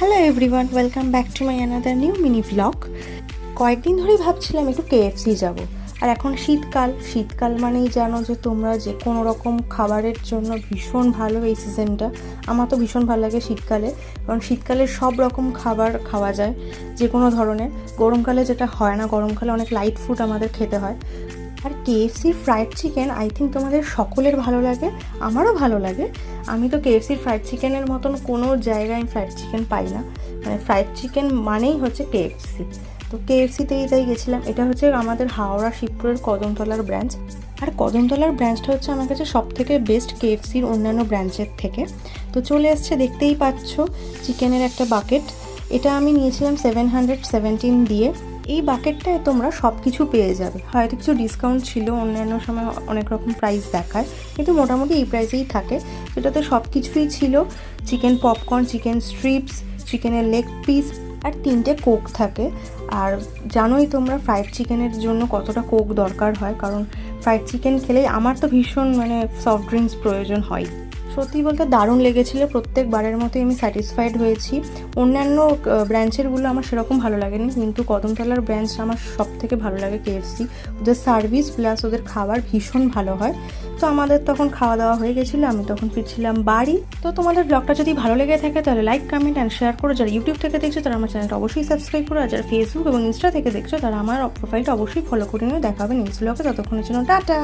Hello everyone, welcome back to my another new mini blog. কয়েকদিন ধরেই ভাবছিলাম একটু কেএফসি যাব। আর এখন শীতকাল মানেই জানো যে তোমরা যে কোনো রকম খাবারের জন্য ভীষণ ভালো এই সিজনটা। আমার তো ভীষণ ভালো লাগে শীতকালে, কারণ শীতকালে সব রকম খাবার খাওয়া যায় যে কোনো ধরনের। গরমকালে যেটা হয় না, গরমকালে অনেক লাইট ফুড আমাদের খেতে হয়। আর কেএফসির ফ্রাইড চিকেন আই থিঙ্ক তোমাদের সকলের ভালো লাগে, আমারও ভালো লাগে। আমি তো কেএফসির ফ্রাইড চিকেনের মতন কোনো জায়গায় ফ্রাইড চিকেন পাই না, মানে ফ্রাইড চিকেন মানেই হচ্ছে কেএফসি। তো কেএফসিতেই তাই গেছিলাম। এটা হচ্ছে আমাদের হাওড়া শিবপুরের কদমতলার ব্রাঞ্চ। আর কদমতলার ব্রাঞ্চটা হচ্ছে আমার কাছে সব থেকে বেস্ট কেএফসির অন্যান্য ব্রাঞ্চের থেকে। তো চলে এসছে, দেখতেই পাচ্ছ চিকেনের একটা বাকেট। এটা আমি নিয়েছিলাম 717 দিয়ে। এই বাকেটটায় তোমরা সব কিছু পেয়ে যাবে, হয়তো কিছু ডিসকাউন্ট ছিল, অন্যান্য সময় অনেক রকম প্রাইস দেখায়, কিন্তু মোটামুটি এই প্রাইসেই থাকে। যেটাতে সব কিছুই ছিল, চিকেন পপকর্ন, চিকেন স্ট্রিপস, চিকেনের লেগ পিস আর 3টে কোক থাকে। আর জানোই তোমরা ফ্রাইড চিকেনের জন্য কতটা কোক দরকার হয়, কারণ ফ্রাইড চিকেন খেলেই আমার তো ভীষণ সফট ড্রিঙ্কস প্রয়োজন হয়। সত্যি বলতে দারুণ লেগেছিলো, প্রত্যেকবারের মতোই আমি স্যাটিসফাইড হয়েছি। অন্যান্য ব্রাঞ্চেরগুলো আমার সেরকম ভালো লাগেনি, কিন্তু কদমতলার ব্রাঞ্চটা আমার সব থেকে ভালো লাগে কেএফসি। ওদের সার্ভিস প্লাস ওদের খাবার ভীষণ ভালো হয়। তো আমাদের তখন খাওয়া দাওয়া হয়ে গেছিলো, আমি তখন ফিরছিলাম বাড়ি। তো তোমাদের ব্লগটা যদি ভালো লেগে থাকে তাহলে লাইক, কমেন্ট অ্যান্ড শেয়ার করো। যারা ইউটিউব থেকে দেখছো তারা আমার চ্যানেলটা অবশ্যই সাবস্ক্রাইব করো, আর যারা ফেসবুক এবং ইনস্টা থেকে দেখছো তারা আমার প্রোফাইলটা অবশ্যই ফলো করে নিও। দেখা হবে নেক্সট ব্লগে, ততক্ষণের জন্য টাটা।